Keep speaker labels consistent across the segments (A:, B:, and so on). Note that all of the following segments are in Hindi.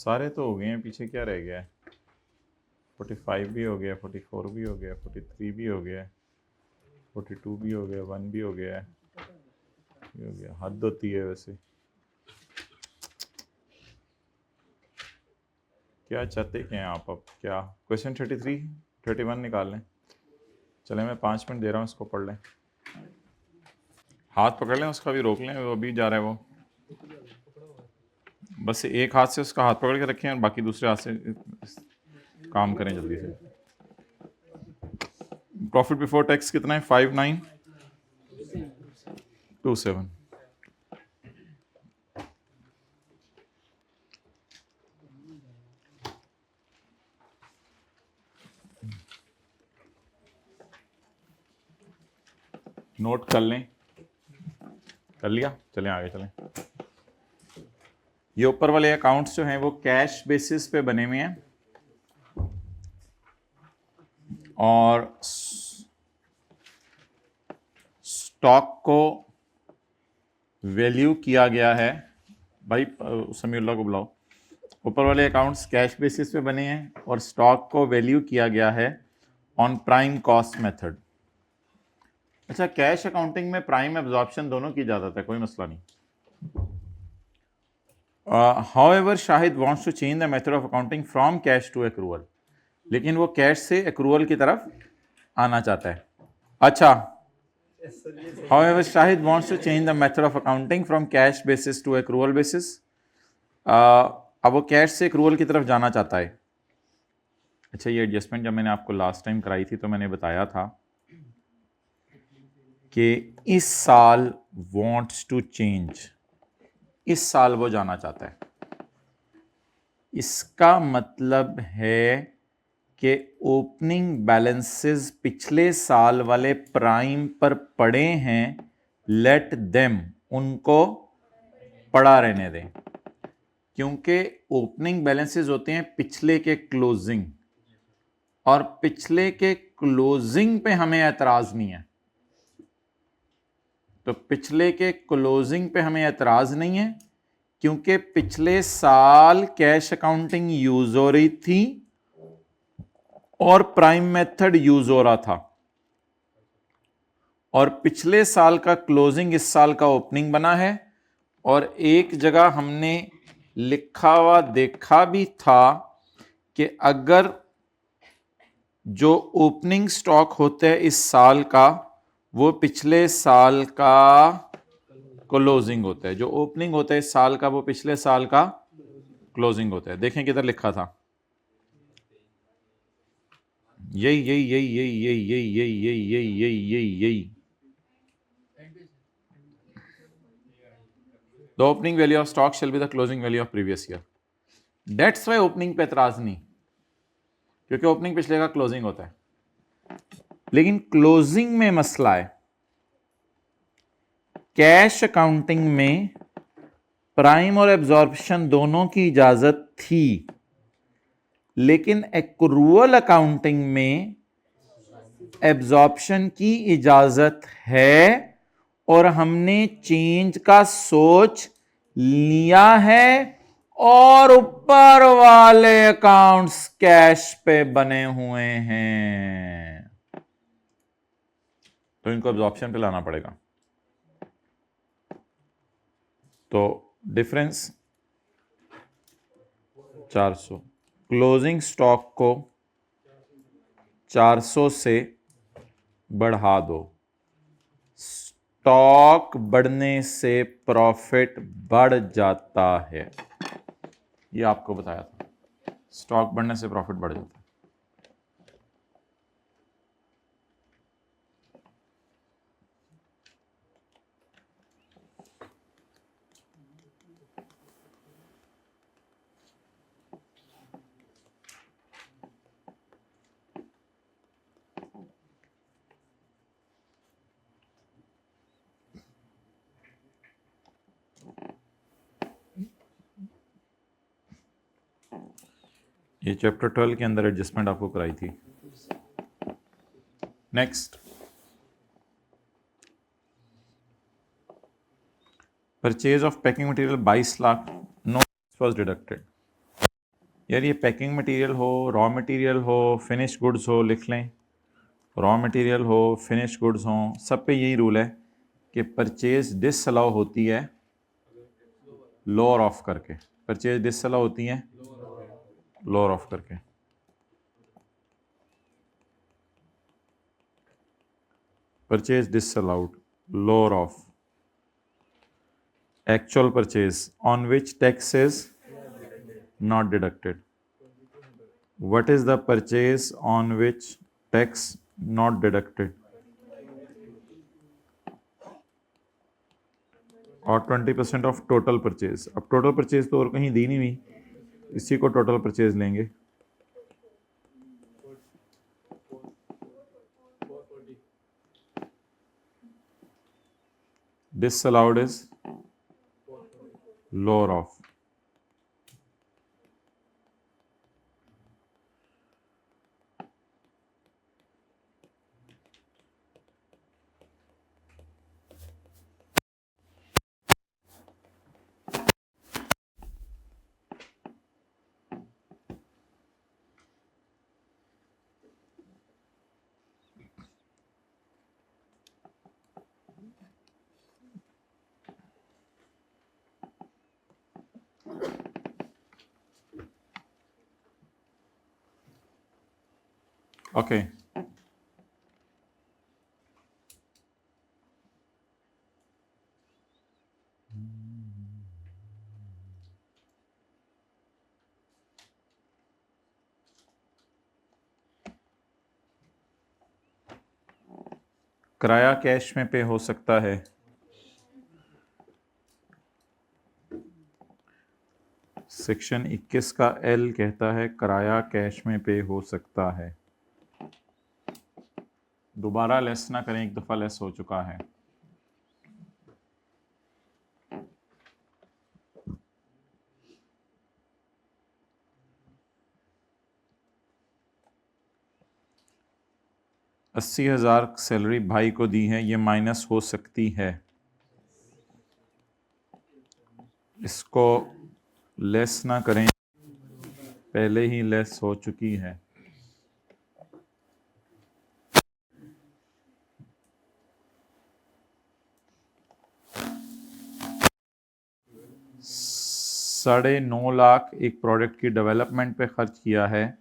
A: सारे तो हो गए हैं, पीछे क्या रह गया है? 45 भी हो गया, 44 भी हो गया, 43 भी हो गया, 42 भी हो गया, 1 भी हो गया है, ये हो गया। हद होती है वैसे। क्या चाहते क्या हैं आप? अब क्या क्वेश्चन 33 31 निकाल लें? चले, मैं 5 मिनट दे रहा हूँ, इसको पढ़ लें। हाथ पकड़ लें उसका, भी रोक लें, वो अभी जा रहा है वो। बस एक हाथ से उसका हाथ पकड़ के रखें और बाकी दूसरे हाथ से काम करें जल्दी से। प्रॉफिट बिफोर टैक्स कितना है? 5927। नोट कर लें, कर लिया? चलें आगे चलें। ये ऊपर वाले अकाउंट्स जो हैं वो कैश बेसिस पे बने हुए हैं और स्टॉक को वैल्यू किया गया है। भाई समीउल्लाह को बुलाओ। ऊपर वाले अकाउंट्स कैश बेसिस पे बने हैं और स्टॉक को वैल्यू किया गया है ऑन प्राइम कॉस्ट मेथड। अच्छा, कैश अकाउंटिंग में प्राइम एब्जॉर्प्शन दोनों की इजाजत है, कोई मसला नहीं। However Shahid wants to change the method of accounting from cash to accrual, लेकिन वो कैश से एक्रूअल की तरफ आना चाहता है। अच्छा, however Shahid wants to change the method of accounting from cash basis to accrual basis. अब वो कैश से एक्रूअल की तरफ जाना चाहता है। अच्छा, ये एडजस्टमेंट जब मैंने आपको लास्ट टाइम कराई थी तो मैंने बताया था कि इस साल वांट्स टू चेंज, इस साल वो जाना चाहता है। इसका मतलब है कि ओपनिंग बैलेंसेस पिछले साल वाले प्राइम पर पड़े हैं, लेट देम, उनको पड़ा रहने दें, क्योंकि ओपनिंग बैलेंसेस होते हैं पिछले के क्लोजिंग, और पिछले के क्लोजिंग पे हमें एतराज नहीं है। तो पिछले के क्लोजिंग पे हमें एतराज नहीं है क्योंकि पिछले साल कैश अकाउंटिंग यूज हो रही थी और प्राइम मेथड यूज हो रहा था, और पिछले साल का क्लोजिंग इस साल का ओपनिंग बना है। और एक जगह हमने लिखा हुआ देखा भी था कि अगर जो ओपनिंग स्टॉक होता है इस साल का वो पिछले साल का क्लोजिंग होता है, जो ओपनिंग होता है इस साल का वो पिछले साल का क्लोजिंग होता है। देखें किधर लिखा था, यही यही यही यही यही यही यही यही यही यही यही यही the opening value of stock shall be the closing value of previous year. That's why opening पे एतराज नहीं, क्योंकि ओपनिंग पिछले का क्लोजिंग होता है। लेकिन क्लोजिंग में मसला है, कैश अकाउंटिंग में प्राइम और एब्जॉर्प्शन दोनों की इजाजत थी, लेकिन एक्रूअल अकाउंटिंग में एब्जॉर्प्शन की इजाजत है और हमने चेंज का सोच लिया है और ऊपर वाले अकाउंट्स कैश पे बने हुए हैं, तो इनको एब्जॉर्प्शन पे लाना पड़ेगा। तो डिफरेंस 400, क्लोजिंग स्टॉक को 400 से बढ़ा दो। स्टॉक बढ़ने से प्रॉफिट बढ़ जाता है, ये आपको बताया था, स्टॉक बढ़ने से प्रॉफिट बढ़ जाता है। ये चैप्टर 12 के अंदर एडजस्टमेंट आपको कराई थी। Next, purchase of packing material 22 lakh, no was deducted. यार ये पैकिंग मटेरियल हो, रॉ मटेरियल हो, फिनिश गुड्स हो, लिख लें। रॉ मटेरियल हो, फिनिश गुड्स हो, सब पे यही रूल है कि परचेज डिसअलाउ होती है लोअर ऑफ करके। परचेज डिसअलाउ होती है लोअर ऑफ करके। Purchase disallowed lower of actual purchase on which tax is not deducted. What is the purchase on which tax not deducted? और 20% ऑफ टोटल परचेज। अब टोटल परचेज तो और कहीं दी नहीं हुई, इसी को टोटल परचेज लेंगे। Disallowed is lower of. Okay, किराया कैश में पे हो सकता है। सेक्शन 21 का एल कहता है किराया कैश में पे हो सकता है। दोबारा लेस ना करें, एक दफा लेस हो चुका है। $80,000 सैलरी भाई को दी है, ये माइनस हो सकती है। इसको लेस ना करें, पहले ही लेस हो चुकी है। $9.5 लाख एक प्रोडक्ट की डेवलपमेंट पे खर्च किया है,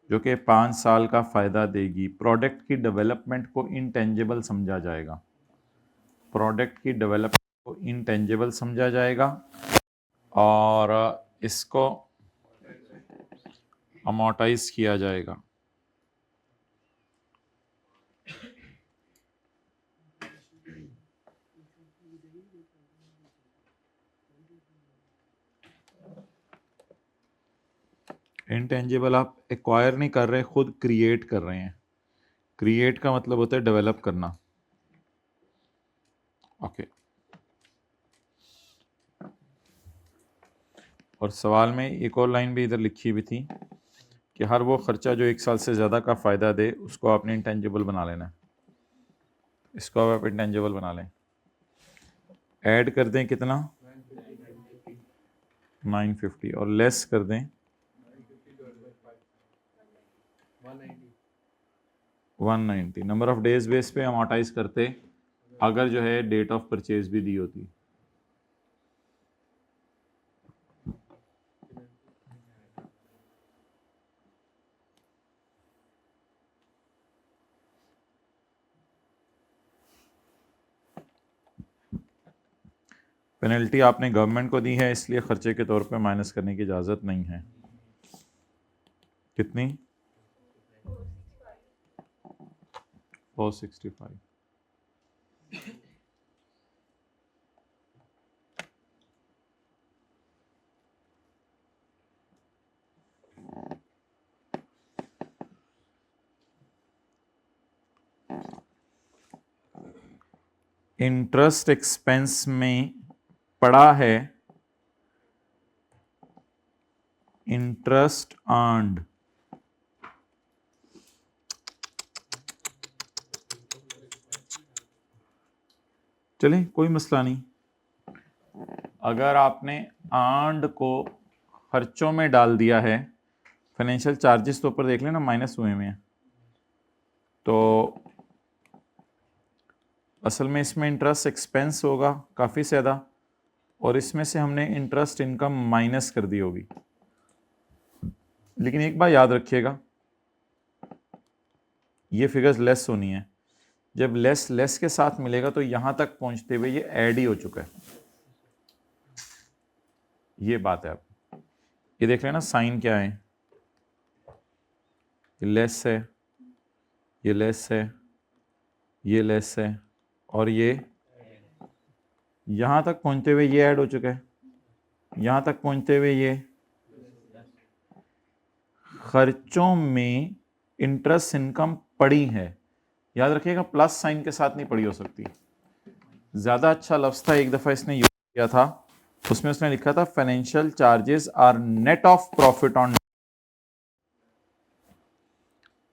A: जो कि 5 साल का फ़ायदा देगी। प्रोडक्ट की डेवलपमेंट को इंटेंजिबल समझा जाएगा। प्रोडक्ट की डेवलपमेंट को इंटेंजिबल समझा जाएगा और इसको अमोर्टाइज किया जाएगा। इंटेंजिबल आप एक्वायर नहीं कर रहे, खुद क्रिएट कर रहे हैं। क्रिएट का मतलब होता है डेवलप करना। ओके, और सवाल में एक और लाइन भी इधर लिखी हुई थी कि हर वो खर्चा जो 1 साल से ज़्यादा का फ़ायदा दे उसको आपने इंटेंजिबल बना लेना है। इसको आप इंटेंजिबल बना लें। ऐड कर दें कितना, 950, और लेस कर दें 190। नंबर ऑफ डेज बेस पे अमोर्टाइज करते अगर जो है डेट ऑफ परचेज भी दी होती। पेनल्टी आपने गवर्नमेंट को दी है, इसलिए खर्चे के तौर पे माइनस करने की इजाज़त नहीं है। कितनी, 465। इंटरेस्ट एक्सपेंस में पड़ा है इंटरेस्ट अर्न्ड, चलिए कोई मसला नहीं। अगर आपने अर्न्ड को खर्चों में डाल दिया है, फाइनेंशियल चार्जेस तो ऊपर देख लेना माइनस हुए में है, तो असल में इसमें इंटरेस्ट एक्सपेंस होगा काफ़ी ज़्यादा, और इसमें से हमने इंटरेस्ट इनकम माइनस कर दी होगी। लेकिन एक बात याद रखिएगा, ये फिगर्स लेस होनी है। जब लेस लेस के साथ मिलेगा तो यहां तक पहुंचते हुए ये ऐड ही हो चुका है, ये बात है। आप ये देख लेना साइन क्या है, ये लेस है, ये लेस है, ये लेस है, और ये यहां तक पहुंचते हुए ये ऐड हो चुका है, यहां तक पहुंचते हुए ये। खर्चों में इंटरेस्ट इनकम पड़ी है, याद रखिएगा प्लस साइन के साथ नहीं पड़ी हो सकती। ज्यादा अच्छा लफ्ज था, एक दफा इसने यूज किया था, उसमें उसने लिखा था financial charges are net of profit on,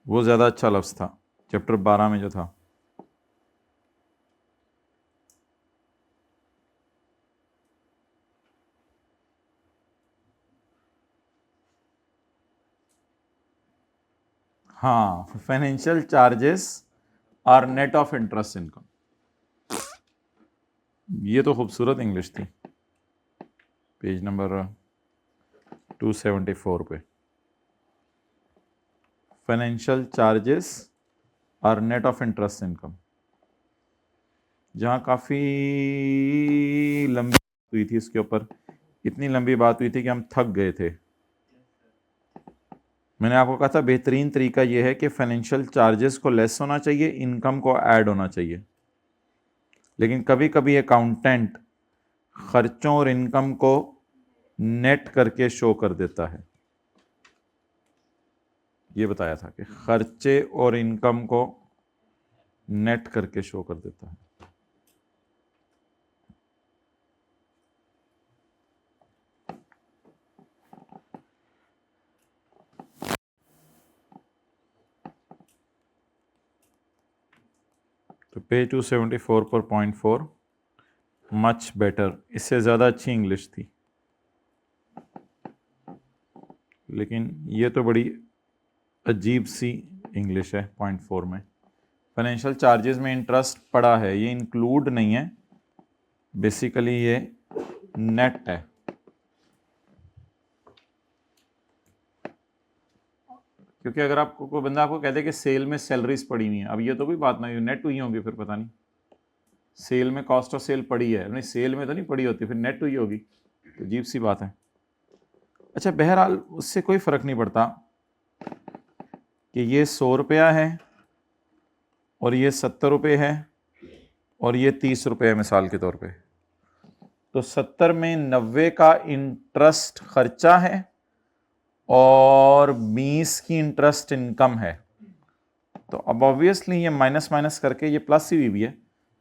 A: वो ज्यादा अच्छा लफ्ज था चैप्टर 12 में जो था। हाँ, financial charges are net of interest income, ये तो खूबसूरत इंग्लिश थी। पेज नंबर 274 पे, financial charges are net of interest income, जहाँ काफ़ी लंबी बात हुई थी इसके ऊपर, इतनी लंबी बात हुई थी कि हम थक गए थे। मैंने आपको कहा था बेहतरीन तरीका यह है कि फाइनेंशियल चार्जेस को लेस होना चाहिए, इनकम को ऐड होना चाहिए। लेकिन कभी कभी अकाउंटेंट खर्चों और इनकम को नेट करके शो कर देता है। ये बताया था कि खर्चे और इनकम को नेट करके शो कर देता है। तो पेज 274 पर पॉइंट 4 मच बेटर, इससे ज़्यादा अच्छी इंग्लिश थी, लेकिन ये तो बड़ी अजीब सी इंग्लिश है। पॉइंट 4 में फाइनेंशियल चार्जेस में इंटरेस्ट पड़ा है, ये इंक्लूड नहीं है, बेसिकली ये नेट है। क्योंकि अगर आपको कोई बंदा आपको कहते कि सेल में सैलरीज पड़ी हुई हैं, अब ये तो भी बात नहीं, नेट हुई होंगी, फिर पता नहीं सेल में कॉस्ट ऑफ सेल पड़ी है, नहीं सेल में तो नहीं पड़ी होती, फिर नेट हुई होगी, तो अजीब सी बात है। अच्छा, बहरहाल उससे कोई फ़र्क नहीं पड़ता कि ये 100 रुपया है और ये 70 रुपये है और ये 30 रुपये है मिसाल के तौर पे, तो 70 में 90 का इंटरेस्ट खर्चा है और 20 की इंटरेस्ट इनकम है। तो अब ऑब्वियसली ये माइनस माइनस करके ये प्लस ही भी है,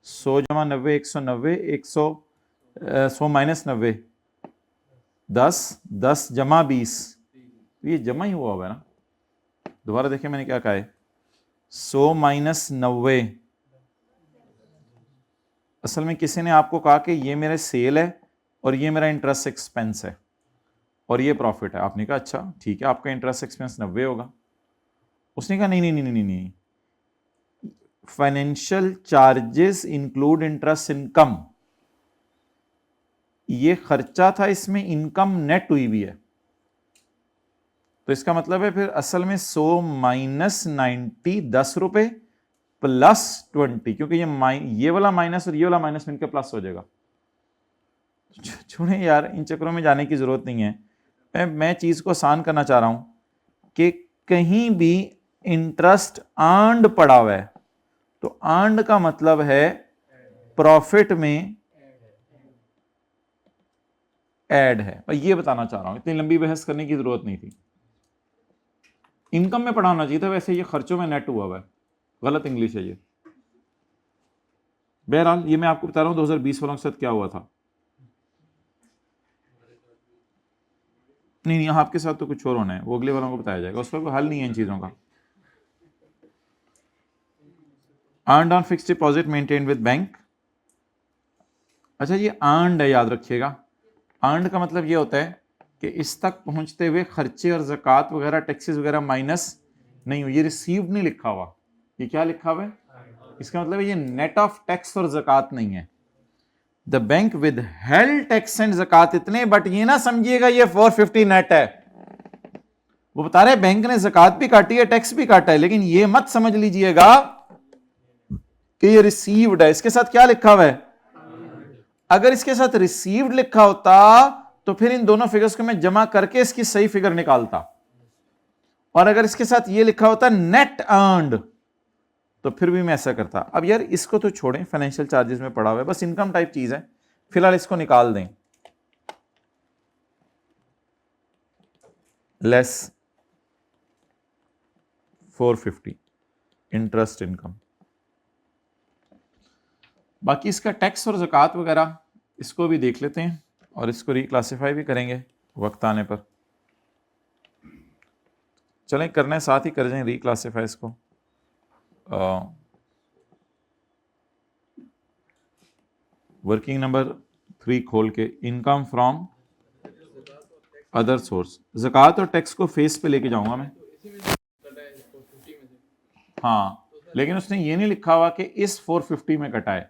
A: 100 जमा 90 190, 100 माइनस 90 10, 10 जमा 20, ये जमा ही हुआ होगा ना। दोबारा देखिए मैंने क्या कहा है, 100 माइनस 90, असल में किसी ने आपको कहा कि ये मेरे सेल है और ये मेरा इंटरेस्ट एक्सपेंस है और ये प्रॉफिट है, आपने कहा अच्छा ठीक है आपका इंटरेस्ट एक्सपेंस 90 होगा। उसने कहा नहीं नहीं नहीं नहीं नहीं, financial charges include interest income, ये खर्चा था, इसमें इनकम नेट हुई भी है, तो इसका मतलब है फिर असल में 100 माइनस 90 10 रुपए प्लस 20, क्योंकि ये वाला माइनस और ये वाला माइनस मिलकर प्लस हो जाएगा। छोड़े यार, इन चक्करों में जाने की जरूरत नहीं है। मैं चीज को आसान करना चाह रहा हूं कि कहीं भी इंटरेस्ट अर्न्ड पड़ा हुआ है तो अर्न्ड का मतलब है प्रॉफिट में ऐड है, और ये बताना चाह रहा हूं, इतनी लंबी बहस करने की जरूरत नहीं थी। इनकम में पड़ा होना चाहिए था, वैसे ये खर्चों में नेट हुआ है, गलत इंग्लिश है ये। बहरहाल ये मैं आपको बता रहा हूं 2020 वालों के साथ क्या हुआ था। नहीं नहीं, आपके साथ तो कुछ और होना है, वो अगले वालों को बताया जाएगा, उसका कोई हल नहीं है इन चीज़ों का। Earned on fixed deposit maintain with bank. अच्छा ये अर्नड है, याद रखिएगा। अर्नड का मतलब ये होता है कि इस तक पहुंचते हुए खर्चे और ज़कात वगैरह टैक्सेस वगैरह माइनस नहीं हो। ये रिसीव्ड नहीं लिखा हुआ, ये क्या लिखा हुआ है? इसका मतलब है ये नेट ऑफ टैक्स और ज़कात नहीं है। The bank withheld tax and ज़कात इतने, बट ये ना समझिएगा ये 450 नेट है। वो बता रहे बैंक ने ज़कात भी काटी है, टैक्स भी काटा है, लेकिन ये मत समझ लीजिएगा कि ये रिसीव्ड है। इसके साथ क्या लिखा हुआ है? अगर इसके साथ रिसीव्ड लिखा होता तो फिर इन दोनों फिगर्स को मैं जमा करके इसकी सही फिगर निकालता, और अगर इसके साथ ये लिखा होता नेट अर्नड तो फिर भी मैं ऐसा करता। अब यार इसको तो छोड़ें, फाइनेंशियल चार्जेस में पड़ा हुआ है, बस इनकम टाइप चीज है, फिलहाल इसको निकाल दें। Less 450 interest income. बाकी इसका टैक्स और ज़कात वगैरह इसको भी देख लेते हैं, और इसको रिक्लासीफाई भी करेंगे वक्त आने पर। चलें करने साथ ही कर जाएं रिक्लासीफाई इसको। वर्किंग नंबर 3 खोल के, इनकम फ्रॉम अदर सोर्स, ज़कात और टैक्स को फेस पे लेके जाऊंगा मैं। हाँ, लेकिन उसने ये नहीं लिखा हुआ कि इस 450 में कटा है,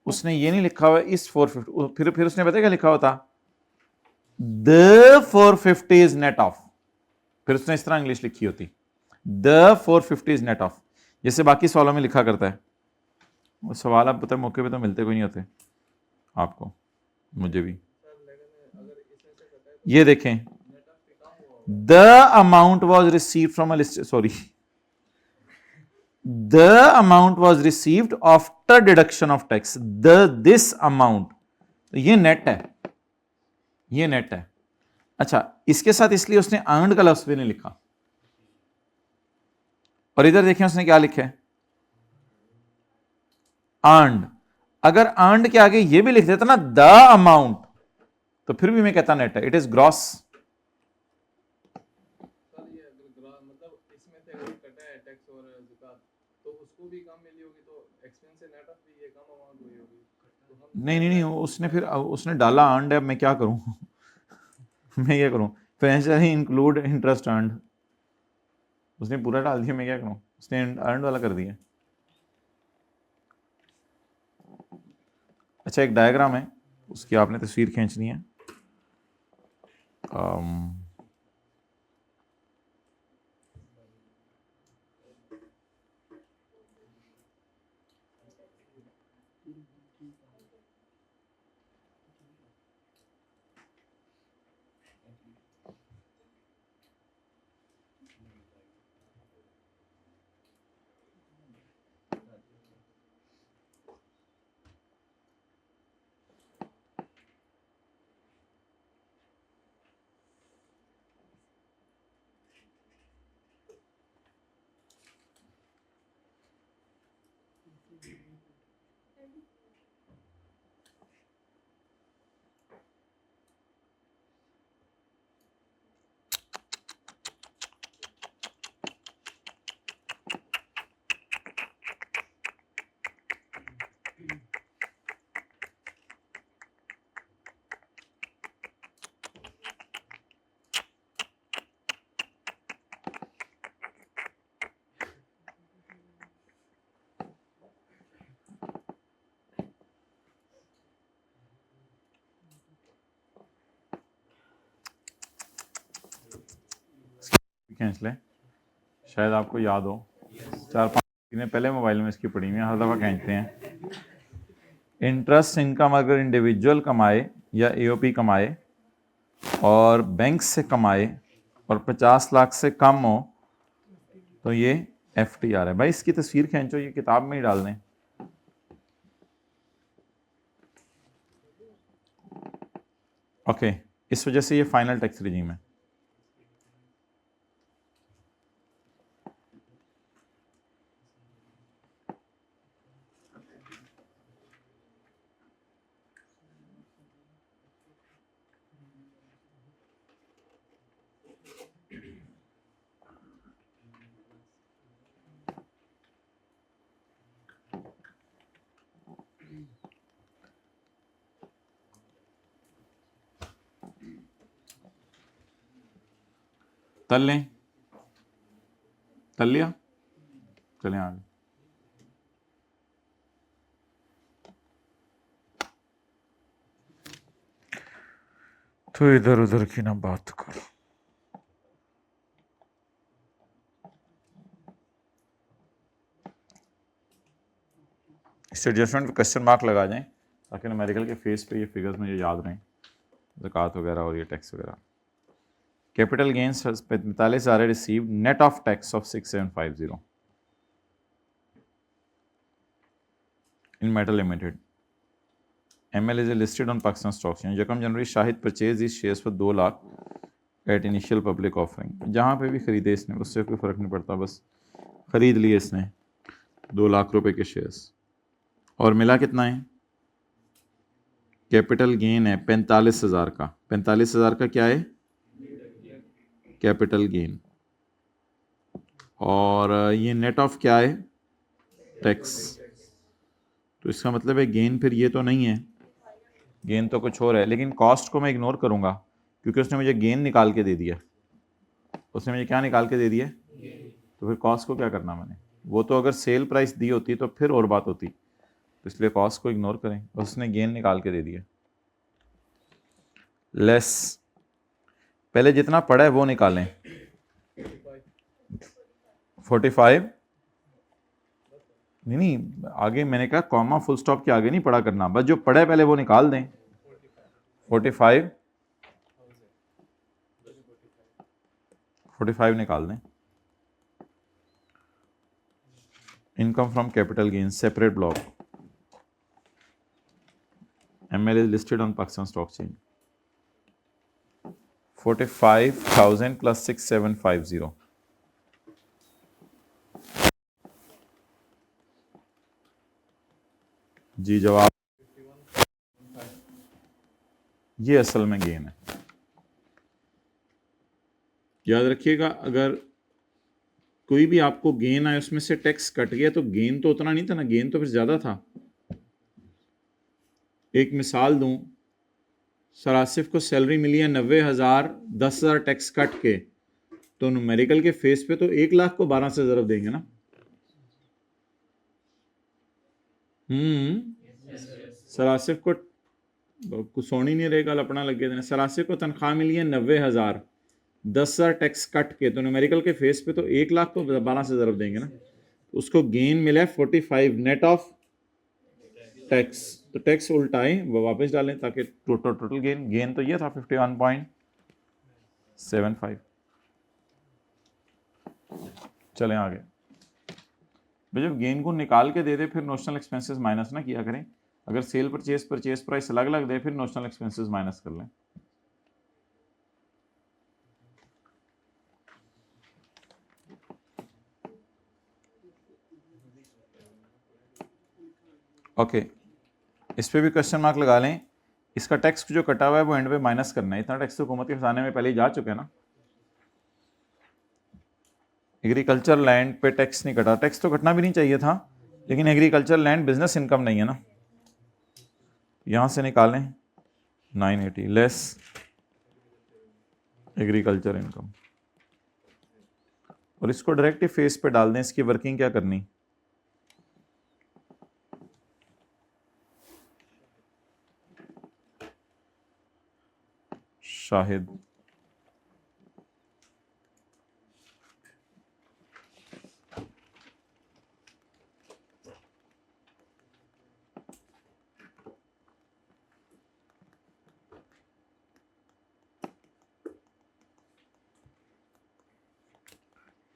A: उसने ये नहीं लिखा हुआ इस 450, फिर उसने पता क्या लिखा होता? द 450 इज नेट ऑफ, फिर उसने इस तरह इंग्लिश लिखी होती, द 450 इज नेट ऑफ, जैसे बाकी सवालों में लिखा करता है। वो सवाल आप पता मौके पे तो मिलते कोई नहीं होते आपको, मुझे भी। ये देखें, the amount was received from a list, sorry, the amount was received after deduction of tax, the this amount, ये नेट है, ये नेट है। अच्छा, इसके साथ इसलिए उसने अर्नड का लफ्ज भी नहीं लिखा, और इधर देखें उसने क्या लिखा है? अर्नड। अगर अर्नड के आगे ये भी लिख देता ना द अमाउंट, तो फिर भी मैं कहता नेट है, इट इज ग्रॉस। नहीं नहीं नहीं, उसने फिर उसने डाला अर्नड है, अब मैं क्या करूं मैं क्या करूं? फाइनेंशियल इंक्लूड इंटरेस्ट अर्नड, उसने पूरा डाल दिया, मैं क्या करूं? उसने अर्नड वाला कर दिया। अच्छा एक डायग्राम है, उसकी आपने तस्वीर खींचनी है। खींच लें, शायद आपको याद हो, 4-5 दिन पहले मोबाइल में इसकी पड़ी हुई है, हर दफ़ा खींचते हैं। इंटरेस्ट इनकम अगर इंडिविजुअल कमाए या एओपी कमाए और बैंक से कमाए और 50 लाख से कम हो तो ये एफटीआर है। भाई इसकी तस्वीर खींचो, ये किताब में ही डाल दें। ओके, इस वजह से ये फाइनल टैक्स रिजीम है। तल लें, तल लिया, चलें आगे। तो इधर उधर की ना बात करो। इस एडजस्टमेंट पे क्वेश्चन मार्क लगा जाएं ताकि न्यूमेरिकल के फेस पे ये फिगर्स मुझे याद रहें, ज़कात वगैरह और ये टैक्स वगैरह। Capital gains 45,000 received net of tax of 6750 in metal limited. ML is listed on Pakistan Stock Exchange. यकम जनवरी शाहिद परचेज इस शेयर्स पर 2 lakh at initial public offering. जहाँ पे भी ख़रीदे इसने उससे कोई फ़र्क नहीं पड़ता, बस ख़रीद लिए इसने 2 लाख रुपए के शेयर्स। और मिला कितना है? कैपिटल गेन है 45,000 का। 45,000 का क्या है? Capital gain. और ये नेट ऑफ क्या है? टैक्स। तो इसका मतलब है गेन फिर ये तो नहीं है, गेन तो कुछ और है। लेकिन कॉस्ट को मैं इग्नोर करूंगा क्योंकि उसने मुझे गेन निकाल के दे दिया। उसने मुझे क्या निकाल के दे दिया? तो फिर कॉस्ट को क्या करना मैंने? वो तो अगर सेल प्राइस दी होती तो फिर और बात होती, तो इसलिए कॉस्ट को इग्नोर करें। उसने गेन निकाल के दे दिया। लेस, पहले जितना पड़ा है वो निकालें। 45 नहीं, आगे मैंने कहा कॉमा फुल स्टॉप के आगे नहीं पड़ा करना, बस जो पड़ा है पहले वो निकाल दें। 45 निकाल दें। Income from capital gain separate block. ML is listed on Pakistan Stock Exchange. 45,000 plus 6750 जी जवाब। ये असल में गेन है। याद रखिएगा, अगर कोई भी आपको गेन आए उसमें से टैक्स कट गया तो गेन तो उतना नहीं था ना, गेन तो फिर ज़्यादा था। एक मिसाल दूं, सर आसिफ को सैलरी मिली है 90,000, 10,000 टैक्स कट के, तो न्यूमेरिकल के फेस पे तो 1 लाख को 12 से ज़रब देंगे ना। सर आसिफ को कुछ सोनी नहीं रहेगा, लपना लग गया। सर आसिफ को तनख्वाह मिली है 90,000, 10,000 टैक्स कट के, तो न्यूमेरिकल के फेस पे तो 1 लाख को 12 से ज़रब देंगे ना। उसको गेन मिला है 45 नेट ऑफ टैक्स, तो टैक्स उल्टाएं वो वापस डालें ताकि टोटल गेन तो ये था 51.75। चलें आगे। भाई जब गेन को निकाल के दे दे फिर नोशनल एक्सपेंसेस माइनस ना किया करें। अगर सेल परचेज प्राइस अलग अलग दे फिर नोशनल एक्सपेंसेस माइनस कर लें। ओके, इस पे भी क्वेश्चन मार्क लगा लें। इसका टैक्स जो कटा हुआ है वो एंड पे माइनस करना है। इतना टैक्स तो हुकूमत के खजाने में पहले ही जा चुके हैं ना। एग्रीकल्चर लैंड पे टैक्स नहीं कटा, टैक्स तो कटना भी नहीं चाहिए था, लेकिन एग्रीकल्चर लैंड बिजनेस इनकम नहीं है ना। यहां से निकालें 980 लेस एग्रीकल्चर इनकम, और इसको डायरेक्ट फेस पे डाल दें। इसकी वर्किंग क्या करनी? शाहिद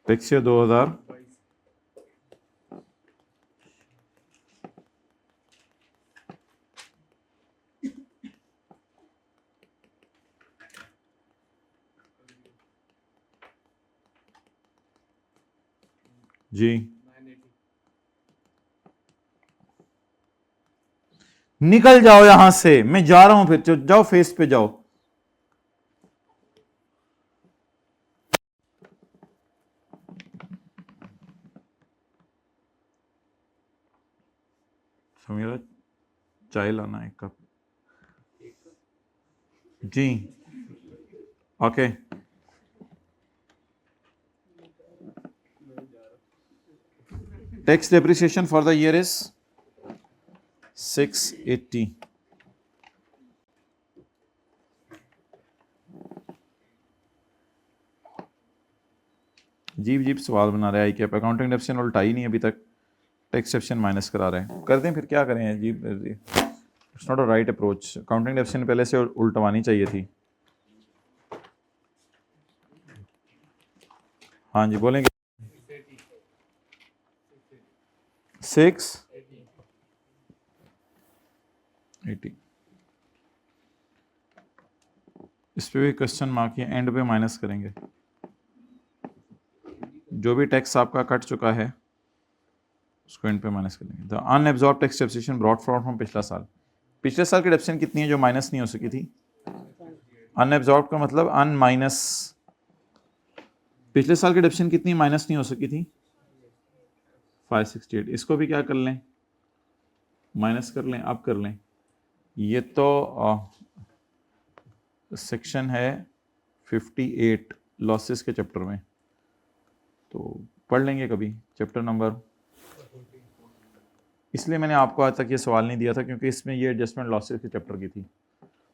A: टैक्स 2000 जी। निकल जाओ यहां से, मैं जा रहा हूं, फिर जाओ फेस पे जाओ। समीरा चाय लाना 1 कप। जी okay. Tax depreciation for the year is 680। जीप जीप सवाल बना रहे हैं आई कैप, अकाउंटिंग डेप्रिसिएशन उल्टा ही नहीं अभी तक, टैक्स डेप्रिसिएशन माइनस करा रहे हैं। कर दें फिर क्या करें जी, it's not a right approach. Accounting depreciation पहले से उल्टवानी चाहिए थी। हाँ जी बोलेंगे। 680 इस पे भी क्वेश्चन मार्क है, एंड पे माइनस करेंगे। जो भी टैक्स आपका कट चुका है उसको एंड पे माइनस करेंगे। The unabsorbed tax depreciation brought forward from पिछला साल। पिछले साल की डेप्रिसिएशन कितनी है जो माइनस नहीं हो सकी थी? अनएब्जॉर्ब का मतलब अन माइनस। पिछले साल की डेप्रिसिएशन कितनी माइनस नहीं हो सकी थी? 568। इसको भी क्या कर लें, माइनस कर लें। अब कर लें, ये तो सेक्शन है 58 लॉसेस के चैप्टर में, तो पढ़ लेंगे कभी चैप्टर नंबर। इसलिए मैंने आपको आज तक ये सवाल नहीं दिया था क्योंकि इसमें ये एडजस्टमेंट लॉसेस के चैप्टर की थी।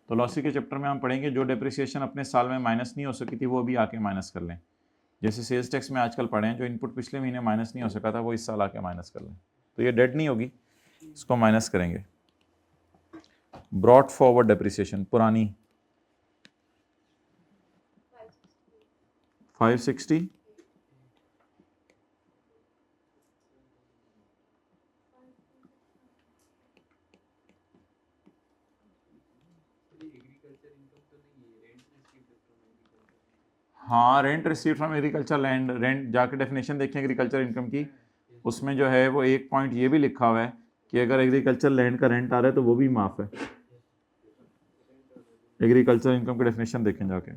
A: तो लॉसेस के चैप्टर में हम पढ़ेंगे जो डेप्रिसिएशन अपने साल में माइनस नहीं हो सकी थी वो भी आके माइनस कर लें। जैसे सेल्स टैक्स में आजकल पढ़े हैं, जो इनपुट पिछले महीने माइनस नहीं हो सका था वो इस साल आके माइनस कर लें, तो ये डेड नहीं होगी, इसको माइनस करेंगे। ब्रॉट फॉरवर्ड डेप्रिसिएशन पुरानी 560, हाँ rent receive from agriculture land. Rent जाके डेफिनेशन देखें एग्रीकल्चर इनकम की, उसमें जो है वो एक पॉइंट ये भी लिखा हुआ है कि अगर एग्रीकल्चर लैंड का रेंट आ रहा है तो वो भी माफ है। एग्रीकल्चर इनकम की डेफिनेशन देखें जाके।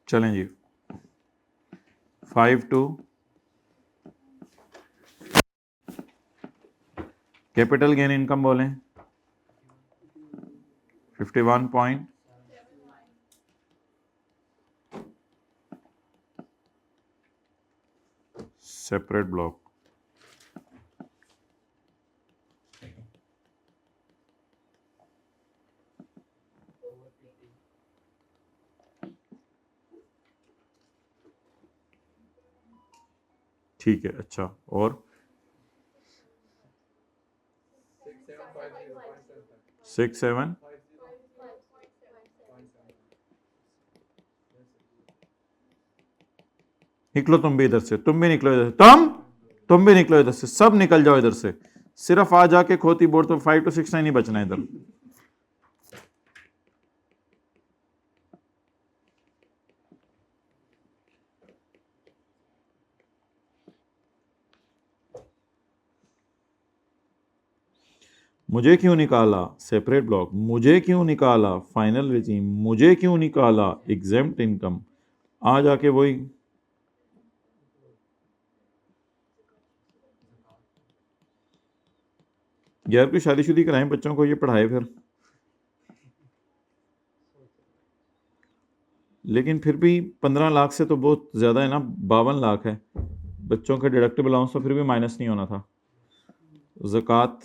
A: चलें जी 52 कैपिटल गेन इनकम बोलें 51 पॉइंट सेपरेट ब्लॉक। ठीक है, अच्छा और 67 निकलो तुम भी इधर से, तुम भी निकलो इधर से, तुम भी निकलो इधर से, सब निकल जाओ इधर से। सिर्फ आ जाके खोती बोर्ड तो 5 to 6 नहीं बचना इधर। मुझे क्यों निकाला सेपरेट ब्लॉक, मुझे क्यों निकाला फाइनल रिजीम, मुझे क्यों निकाला एग्जेम्प्ट इनकम। आ जाके वही यार कोई शादीशुदी कराएं बच्चों को, ये पढ़ाए फिर। लेकिन फिर भी 15 लाख से तो बहुत ज़्यादा है ना, 52 लाख है। बच्चों का डिडक्टिबल अलाउंस तो फिर भी माइनस नहीं होना था। ज़कात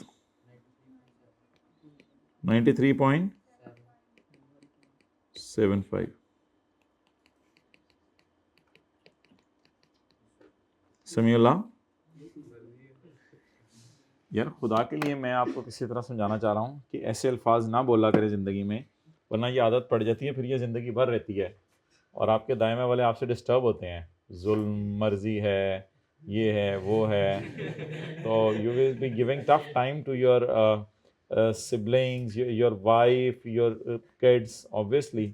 A: 93.75। समीउल्लाह यार खुदा के लिए मैं आपको किसी तरह समझाना चाह रहा हूँ कि ऐसे अल्फाज ना बोला करें ज़िंदगी में, वरना ये आदत पड़ जाती है, फिर ये ज़िंदगी भर रहती है और आपके दायमे वाले आपसे डिस्टर्ब होते हैं। जुल्म मर्जी है, ये है वो है, तो you will be giving tough time to your siblings, your wife, your kids obviously.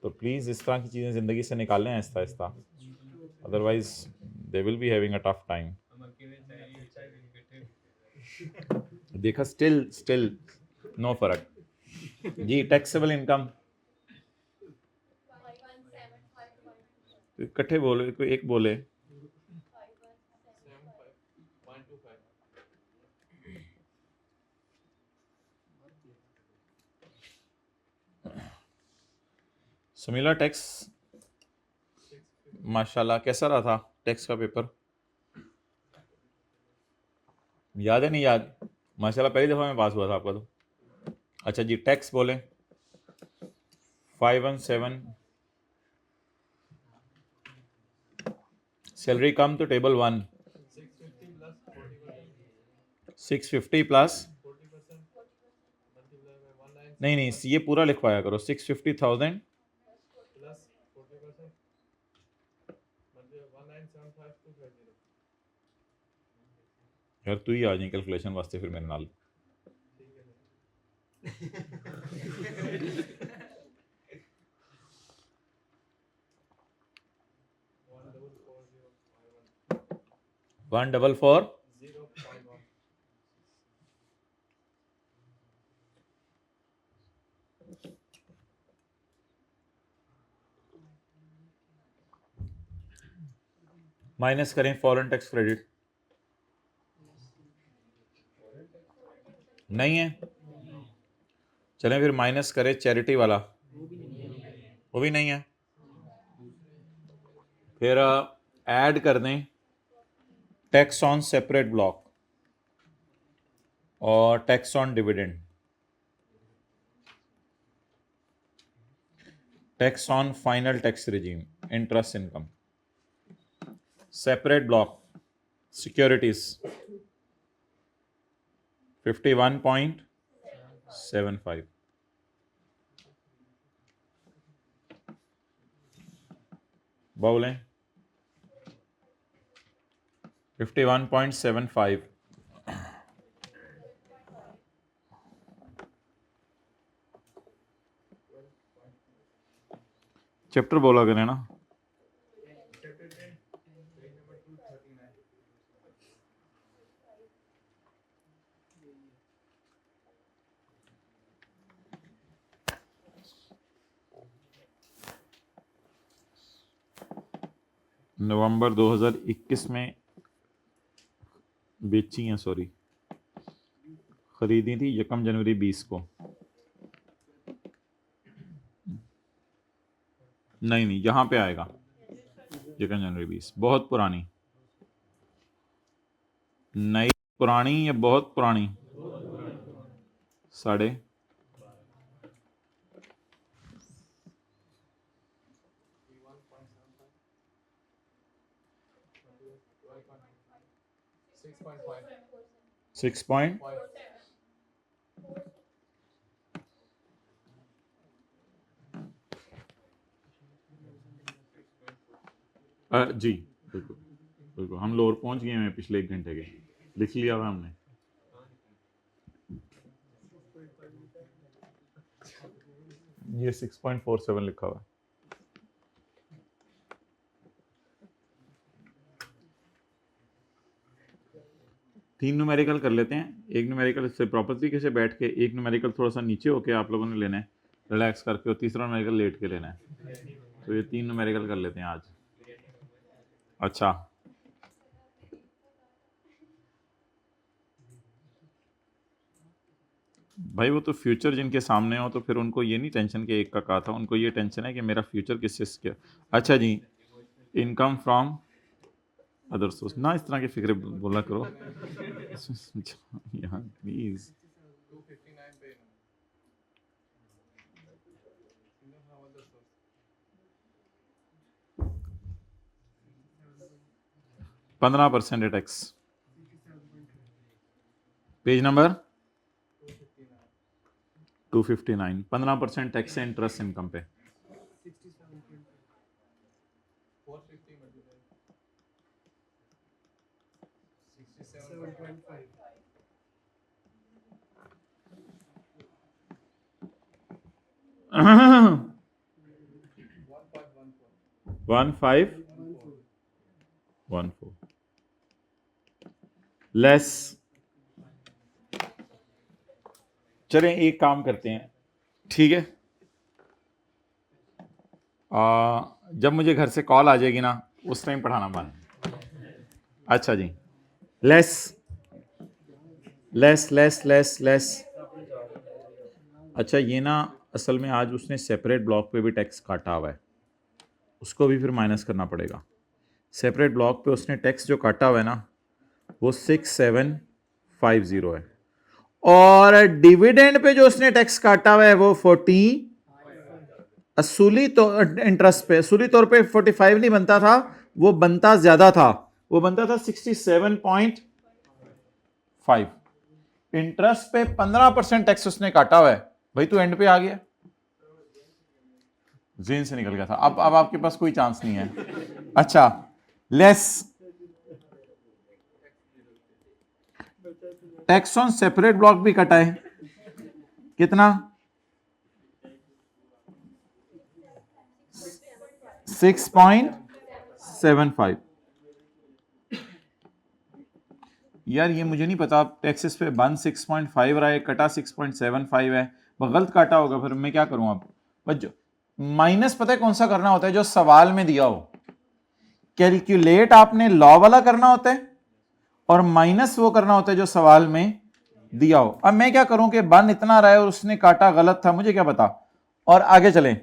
A: तो प्लीज़ इस तरह की चीज़ें ज़िंदगी से निकालें आहिस्ता आहिस्ता, otherwise they will be having a tough time. देखा, स्टिल नो फर्क जी। टैक्सेबल इनकम इकट्ठे बोले, कोई एक बोले। समीला टैक्स माशाल्लाह कैसा रहा था? टैक्स का पेपर याद है नहीं याद? माशाल्लाह पहली दफ़ा में पास हुआ था आपका तो। अच्छा जी, टैक्स बोलें 517। सैलरी कम तो टेबल 1 650 प्लस नहीं ये पूरा लिखवाया करो 650,000 यार तू ही आ जाए कैलकुलेशन वास्ते फिर मेरे नाल। वन डबल फोर माइनस करें फॉरेन टैक्स क्रेडिट नहीं है। चलें फिर माइनस करें चैरिटी वाला, वो भी नहीं है। फिर ऐड कर दें टैक्स ऑन सेपरेट ब्लॉक और tax on dividend, tax on final tax regime, interest income, separate block, securities 51.75, बोलें 51.75। चैप्टर बोला करें ना। नवंबर 2021 में बेची हैं, सॉरी खरीदी थी 1 जनवरी 20 को। नहीं यहाँ पे आएगा 1 जनवरी 20, बहुत पुरानी। नई पुरानी या बहुत पुरानी? साढ़े 6 पॉइंट जी बिल्कुल बिल्कुल, हम लोअर पहुंच गए हैं पिछले 1 घंटे के, लिख लिया हुआ हमने। ये 6.47 लिखा हुआ है। तीन न्यूमेरिकल कर लेते हैं। एक न्यूमेरिकल से प्रॉपर तरीके से बैठ के, एक न्यूमेरिकल थोड़ा सा नीचे होके आप लोगों ने लेना है रिलैक्स करके, और तीसरा न्यूमेरिकल लेट के लेना है। तो ये 3 न्यूमेरिकल कर लेते हैं आज। अच्छा भाई, वो तो फ्यूचर जिनके सामने हो तो फिर उनको ये नहीं टेंशन कि एक का कहा था, उनको ये टेंशन है कि मेरा फ्यूचर किससे क्या। अच्छा जी, इनकम फ्रॉम अदर सोर्स ना, इस तरह की फिक्र बोला करो यहाँ प्लीज। पंद्रह % टैक्स, पेज नंबर 259। 15% टैक्स है इंटरेस्ट इनकम पे। One five 14 less. चलें एक काम करते हैं, ठीक है, जब मुझे घर से कॉल आ जाएगी ना उस टाइम पढ़ाना बंद। अच्छा जी, less less less less less. अच्छा ये ना असल में आज उसने सेपरेट ब्लॉक पे भी टैक्स काटा हुआ है, उसको भी फिर माइनस करना पड़ेगा। सेपरेट ब्लॉक पे उसने टैक्स जो काटा हुआ है ना वो 6750 है, और डिविडेंड पे जो उसने टैक्स काटा हुआ है वो 40, असूली तो इंटरेस्ट पे असूली तौर पे 45 नहीं बनता था, वो बनता ज्यादा था, वो बनता था 67.5। इंटरेस्ट पे 15% टैक्स उसने काटा हुआ है। भाई तू एंड पे आ गया, जेन से निकल गया था, अब आपके पास कोई चांस नहीं है। अच्छा, less tax on separate block भी कटा है, कितना 6.75। यार ये मुझे नहीं पता, टैक्सेस पे बन 6.5 रहा है, कटा 6.75 है, वो गलत काटा होगा, फिर मैं क्या करूं अब। बस माइनस पता है कौन सा करना होता है, जो सवाल में दिया हो। कैलकुलेट आपने लॉ वाला करना होता है, और माइनस वो करना होता है जो सवाल में दिया हो। अब मैं क्या करूं कि बन इतना रहा है और उसने काटा गलत था, मुझे क्या पता। और आगे चलें,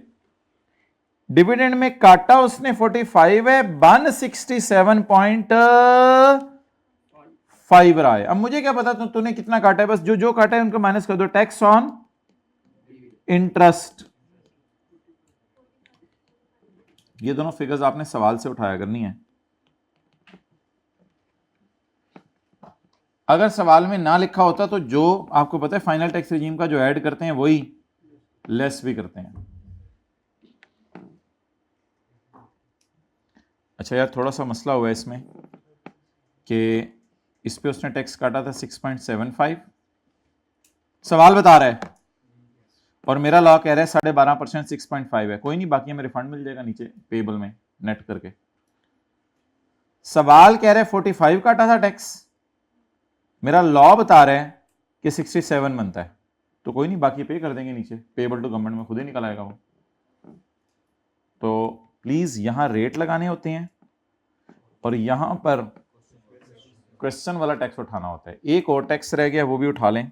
A: डिविडेंड में काटा उसने 45 है, बन 67.5 रहा है। अब मुझे क्या पता तूने कितना काटा है, बस जो जो काटा है उनको माइनस कर दो। टैक्स ऑन इंटरेस्ट, ये दोनों फिगर्स आपने सवाल से उठाया करनी है। अगर सवाल में ना लिखा होता तो जो आपको पता है फाइनल टैक्स रेजिम का जो ऐड करते हैं वही लेस भी करते हैं। अच्छा यार, थोड़ा सा मसला हुआ है इसमें कि इस पे उसने टैक्स काटा था 6.75, सवाल बता रहा है, और मेरा लॉ कह रहा है 12.5% 6.5 है। कोई नहीं, बाकी हमें रिफंड मिल जाएगा नीचे पेबल में नेट करके। सवाल कह रहा है 45 काटा था टैक्स, मेरा लॉ बता रहा है कि 67 बनता है, तो कोई नहीं, बाकी पे कर देंगे नीचे, पेबल टू गवर्नमेंट में खुद ही निकल आएगा वो। तो प्लीज यहां रेट लगाने होते हैं और यहां पर क्वेश्चन वाला टैक्स उठाना होता है। एक और टैक्स रह गया, वो भी उठा लें।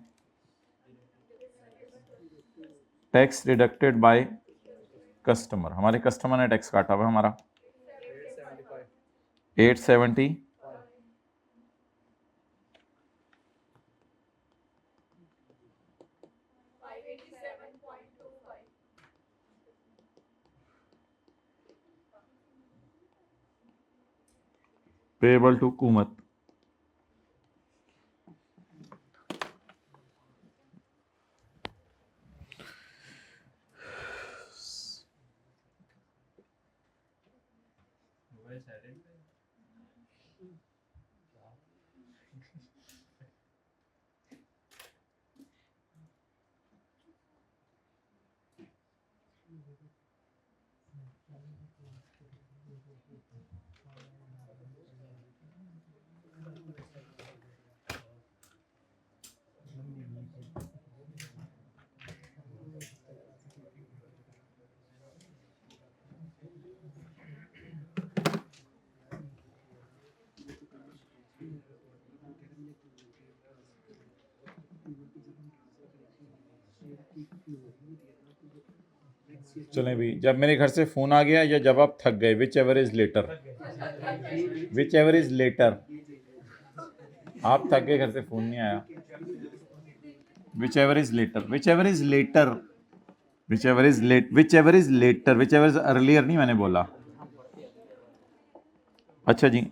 A: टैक्स डिडक्टेड बाय कस्टमर, हमारे कस्टमर ने टैक्स काटा हुआ हमारा 870, पेबल टू हुकूमत। चलें भाई, जब मेरे घर से फोन आ गया या जब आप थक गए, whichever is later, whichever is later. आप थक गए, घर से फोन नहीं आया, whichever is later, whichever is later, whichever is late, whichever is later, whichever is earlier नहीं मैंने बोला। अच्छा जी,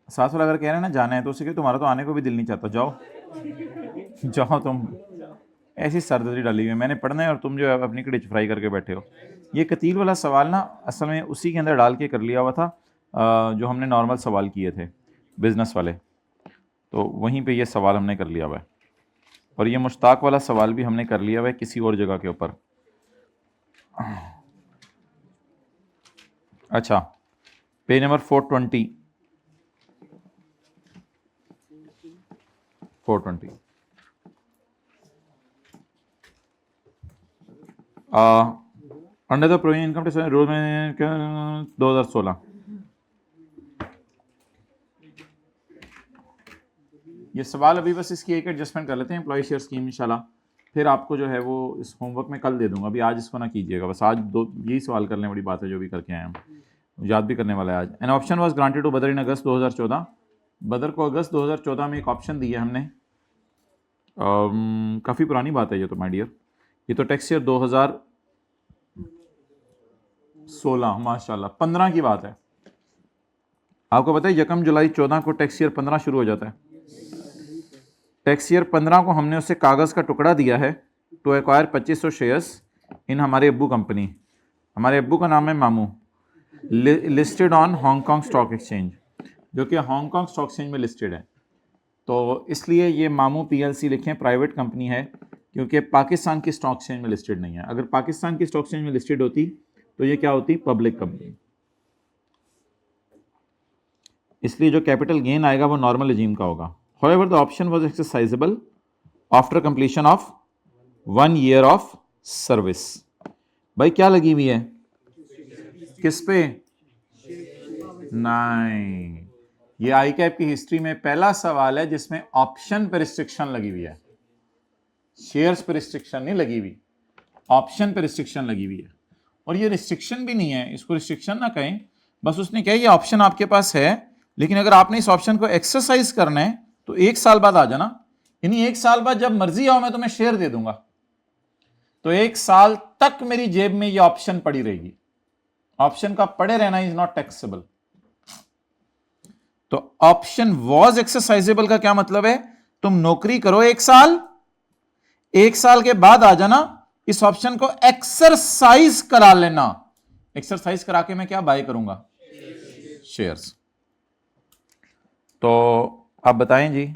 A: सास वाला अगर कह रहे हैं ना जाना है तो उसे तुम्हारा तो आने को भी दिल नहीं चाहता, जाओ जाओ तुम, ऐसी सरदर्दी डाली हुई है, मैंने पढ़ना है और तुम जो है अपनी कड़िच फ्राई करके बैठे हो। ये कतील वाला सवाल ना असल में उसी के अंदर डाल के कर लिया हुआ था जो हमने नॉर्मल सवाल किए थे बिजनेस वाले, तो वहीं पे ये सवाल हमने कर लिया हुआ है। और ये मुश्ताक वाला सवाल भी हमने कर लिया हुआ है किसी और जगह के ऊपर। अच्छा, page number 420, 420 under the provision income tax rule में 2016। ये सवाल अभी बस इसकी एक एडजस्टमेंट कर लेते हैं, एम्प्लॉय शेयर स्कीम इंशाल्लाह फिर आपको जो है वो इस होमवर्क में कल दे दूंगा, अभी आज इसको ना कीजिएगा, बस आज दो यही सवाल कर लें, बड़ी बात है जो भी करके आए हम, याद भी करने वाला है आज। An option was granted to Badar in अगस्त 2014, बदर को अगस्त 2014 में एक ऑप्शन दिया हमने। काफ़ी पुरानी बात है ये तो माय डियर, ये तो टैक्स ईयर 2016 माशाल्लाह 15 की बात है। आपको पता है यकम जुलाई 14 को टैक्स ईयर 15 शुरू हो जाता है। टैक्स ईयर 15 को हमने उससे कागज़ का टुकड़ा दिया है टू एक्वायर 2500 शेयर्स इन हमारे अब्बू कंपनी। हमारे अब्बू का नाम है मामू, listed on Hong Kong stock exchange, जो कि हांगकांग स्टॉक एक्सचेंज में लिस्टेड है। तो इसलिए ये मामू पीएलसी लिखें, प्राइवेट कंपनी है, क्योंकि पाकिस्तान की स्टॉक एक्सचेंज में लिस्टेड नहीं है। अगर पाकिस्तान की स्टॉक एक्सचेंज में लिस्टेड होती तो ये क्या होती, पब्लिक कंपनी। इसलिए जो कैपिटल गेन आएगा वो नॉर्मल रजीम का होगा। However the option was exercisable after completion of 1 year of service. भाई क्या लगी हुई है, किस पे, नहीं, ये आई कैप की हिस्ट्री में पहला सवाल है जिसमें ऑप्शन पे रिस्ट्रिक्शन लगी हुई है, शेयर्स पे रिस्ट्रिक्शन नहीं लगी हुई, ऑप्शन पे रिस्ट्रिक्शन लगी हुई है। और ये रिस्ट्रिक्शन भी नहीं है, इसको रिस्ट्रिक्शन ना कहें, बस उसने कहा ये ऑप्शन आपके पास है, लेकिन अगर आपने इस ऑप्शन को एक्सरसाइज करना है तो 1 साल बाद आ जाना, यानी 1 साल बाद जब मर्जी आओ मैं तुम्हें शेयर दे दूंगा, तो 1 साल तक मेरी जेब में ये ऑप्शन पड़ी रहेगी। ऑप्शन का पड़े रहना इज नॉट टैक्सेबल। तो ऑप्शन वॉज एक्सरसाइजेबल का क्या मतलब है, तुम नौकरी करो 1 साल, 1 साल के बाद आ जाना, इस ऑप्शन को एक्सरसाइज करा लेना। एक्सरसाइज करा के मैं क्या बाय करूंगा, शेयर्स। तो आप बताएं जी,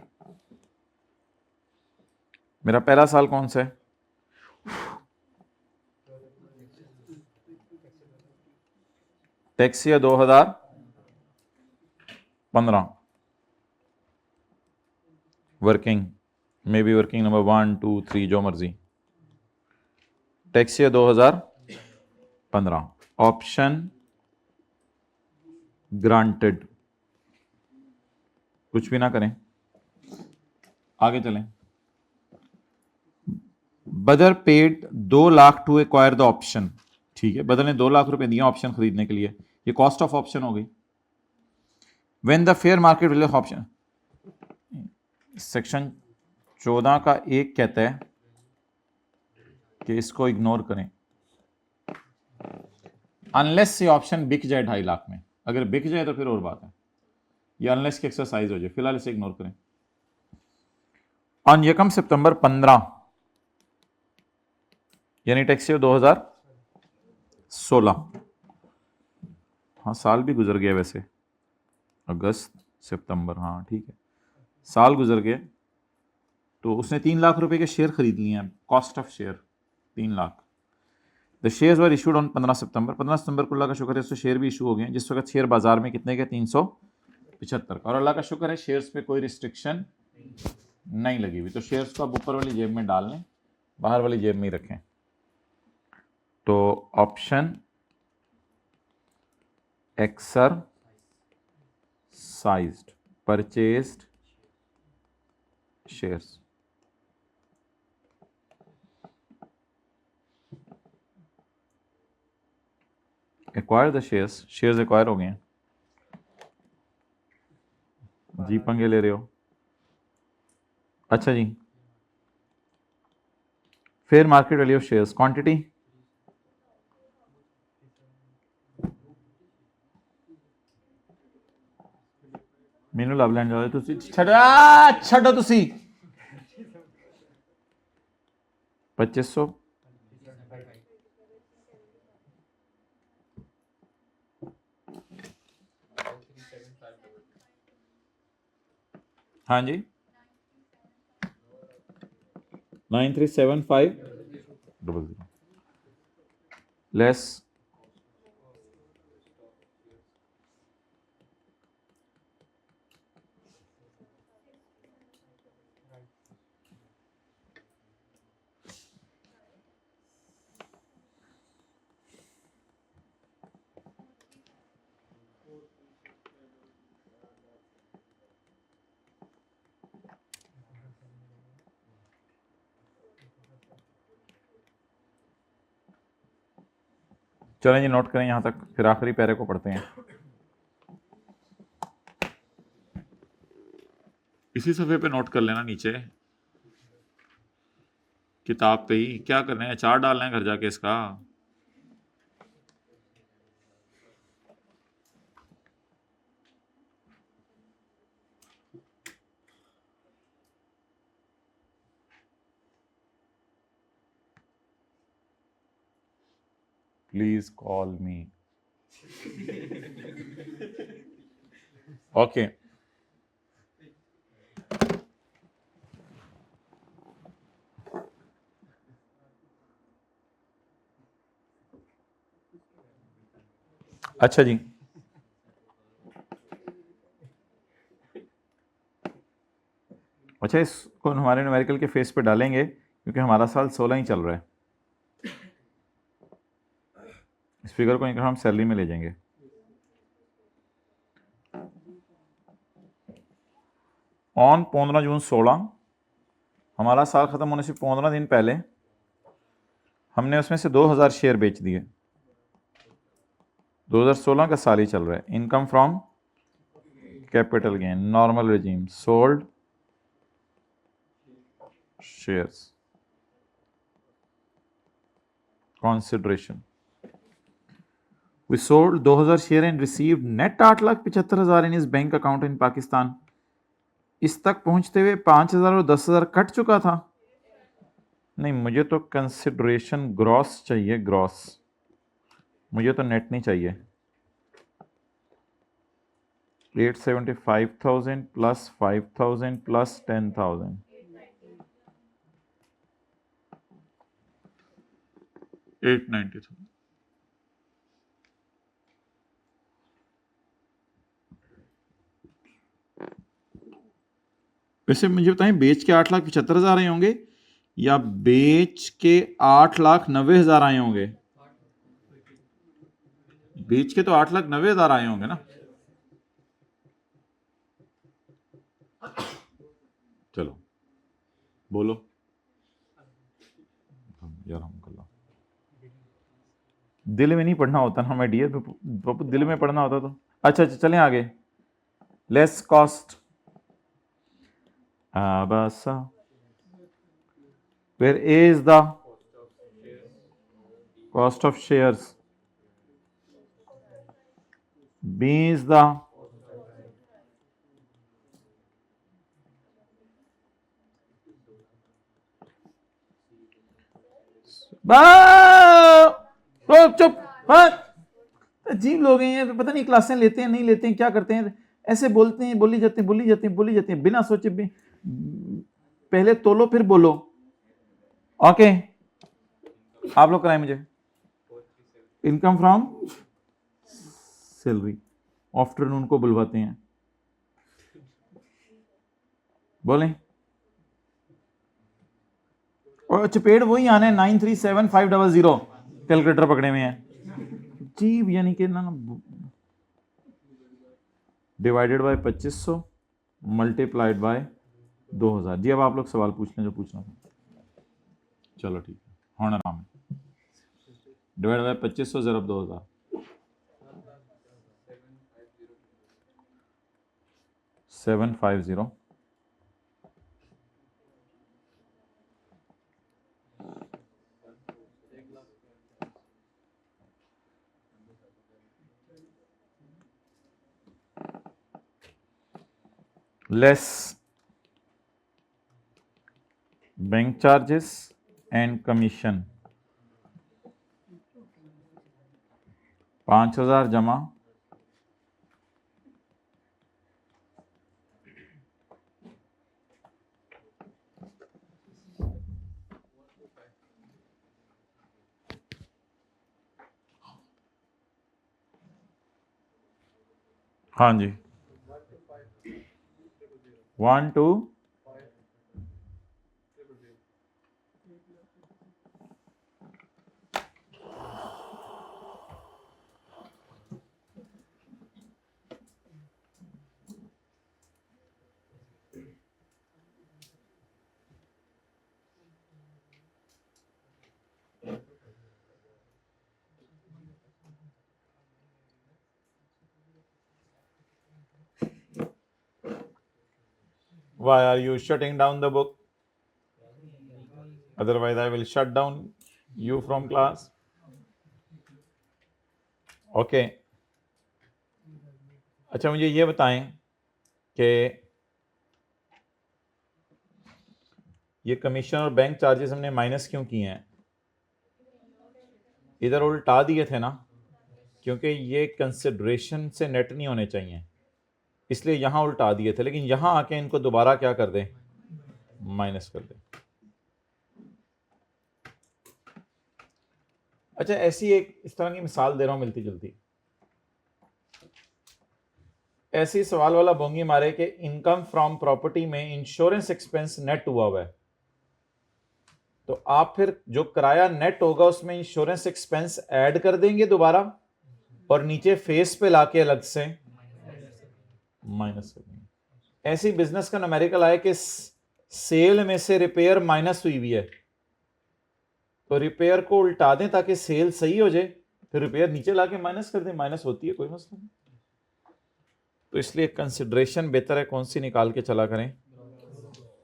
A: मेरा पहला साल कौन सा है, tax year 2015, working may be working number 1 2 3 जो मर्जी, टैक्स ईयर 2015, ऑप्शन ग्रांटेड, कुछ भी ना करें, आगे चलें। Badar paid 2 lakh to acquire the option, ठीक है, बदर ने 2 लाख रुपए दिए ऑप्शन खरीदने के लिए, ये कॉस्ट ऑफ ऑप्शन हो गई। When the fair market value of option, section 14 का 1 कहता है कि इसको इग्नोर करें, अनलेस ये ऑप्शन बिक जाए 2.5 लाख में, अगर बिक जाए तो फिर और बात है, ये अनलेस की एक्सरसाइज हो जाए, फिलहाल इसे इग्नोर करें। ऑन यकम सितंबर 15 यानी टैक्स ईयर 2016, हाँ साल भी गुजर गया वैसे, अगस्त सितंबर, हाँ ठीक है, साल गुजर गए। तो उसने 3 लाख रुपए के शेयर खरीद लिए हैं, cost of share 3 lakh. The shares were issued on 15 सितंबर, 15 सितंबर को अल्लाह का शुक्र है उससे शेयर भी इशू हो गए हैं, जिस वक्त शेयर बाजार में कितने के 375 का, और अल्लाह का शुक्र है शेयर्स पे कोई रिस्ट्रिक्शन नहीं लगी हुई। तो शेयर्स को आप ऊपर वाली जेब में डाल लें, बाहर वाली जेब में ही रखें। तो option exercised, purchased shares, acquire the shares, shares acquire हो गए हैं, जी पंगे ले रहे हो। अच्छा जी, fair market value of shares, quantity ਮੈਨੂੰ ਲੱਭ ਲੈਣ ਜਾਓ ਤੁਸੀਂ, ਛੱਡੋ ਤੁਸੀਂ 2500, हाँ जी 937500 लेस चलें जी, नोट करें यहाँ तक, फिर आखिरी पैरे को पढ़ते हैं। इसी सफ़े पे नोट कर लेना, नीचे किताब पे ही। क्या करना है, चार्ट डालना है घर जाके इसका। Please call me. ओके, अच्छा जी, अच्छा इसको हमारे न्यूमेरिकल के फेस पे डालेंगे क्योंकि हमारा साल 16 ही चल रहा है। इस फिगर को हम सैलरी में ले जाएंगे। ऑन 15 जून 16, हमारा साल ख़त्म होने से 15 दिन पहले हमने उसमें से 2000 शेयर बेच दिए। 2016 का साल ही चल रहा है। Income from capital gain, normal regime, sold shares, consideration. We sold 2000 share and received net 8,75,000 in his bank account in Pakistan. इस तक पहुंचते हुए 5,000 और 10,000 कट चुका था। नहीं, मुझे तो कंसिडरेशन ग्रॉस चाहिए, ग्रॉस, मुझे तो नेट नहीं चाहिए। 875,000 प्लस 5,000 प्लस 10,000, 890,000। वैसे मुझे बताएं, बेच के 8,75,000 आए होंगे या बेच के 8,90,000 आए होंगे? बेच के तो 8,90,000 आए होंगे ना। चलो बोलो यार, हम कल दिल में नहीं पढ़ना होता ना मैं डियर, दिल में पढ़ना होता तो। अच्छा अच्छा, चलें आगे। लेस कॉस्ट आबासा, where A is the cost of shares, B is the चुप, अजीब लोग हैं, पता नहीं क्लासें लेते हैं नहीं लेते हैं, क्या करते हैं, ऐसे बोलते हैं, बोली जाते हैं, बोली जाती हैं, बोली जाती हैं बिना सोचे भी। पहले तोलो फिर बोलो। ओके, आप लोग कराएं मुझे। इनकम फ्रॉम सैलरी, आफ्टरनून को बुलवाते हैं, बोलें। और चपेट वही आना है, 937,500, कैलकुलेटर पकड़े हुए हैं जी, यानी कि ना डिवाइडेड बाय 2500 मल्टीप्लाइड बाय 2000। जी अब आप लोग सवाल पूछ लें जो पूछना था। चलो ठीक है, हाँ आराम। Divide by 2500 ज़रब 2000, 750। Less bank charges and commission, 5,000 जमा हाँ जी 1 2 Why are you shutting down the book? Otherwise, I will shut down you from class. Okay. अच्छा, मुझे ये बताएं कि ये कमीशन और बैंक चार्जेस हमने माइनस क्यों किए हैं? इधर उल्टा दिए थे ना, क्योंकि ये कंसिडरेशन से नेट नहीं होने चाहिए, इसलिए यहां उल्टा दिए थे, लेकिन यहां आके इनको दोबारा क्या कर दें, माइनस कर दें। अच्छा, ऐसी एक इस तरह की मिसाल दे रहा हूं मिलती जुलती। ऐसी सवाल वाला बोंगी मारे कि इनकम फ्रॉम प्रॉपर्टी में इंश्योरेंस एक्सपेंस नेट हुआ है, तो आप फिर जो किराया नेट होगा उसमें इंश्योरेंस एक्सपेंस ऐड कर देंगे दोबारा और नीचे फेस पे लाके अलग से माइनस कर देंगे। ऐसी बिजनेस का न्यूमेरिकल आया कि सेल में से रिपेयर माइनस हुई हुई है, तो रिपेयर को उल्टा दें ताकि सेल सही हो जाए, फिर रिपेयर नीचे लाके माइनस कर दें, माइनस होती है, कोई मसला नहीं। तो इसलिए कंसिडरेशन बेहतर है कौन सी निकाल के चला करें,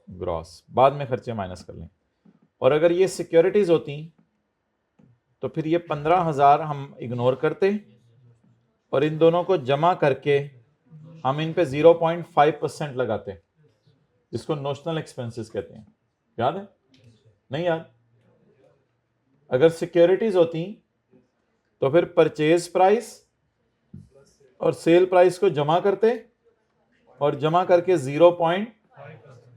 A: ग्रॉस, बाद में खर्चे माइनस कर लें। और अगर ये सिक्योरिटीज होती तो फिर ये 15,000 हम इग्नोर करते और इन दोनों को जमा करके हम इन पे 0.5% लगाते, जिसको नोशनल एक्सपेंसेस कहते हैं। याद है? नहीं याद? अगर सिक्योरिटीज होती तो फिर परचेज प्राइस और सेल प्राइस को जमा करते और जमा करके 0.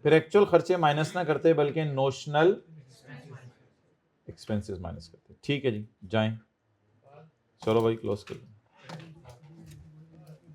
A: फिर एक्चुअल खर्चे माइनस ना करते बल्कि नोशनल एक्सपेंसेस माइनस करते। ठीक है जी, जाएं। चलो भाई, क्लोज करिए।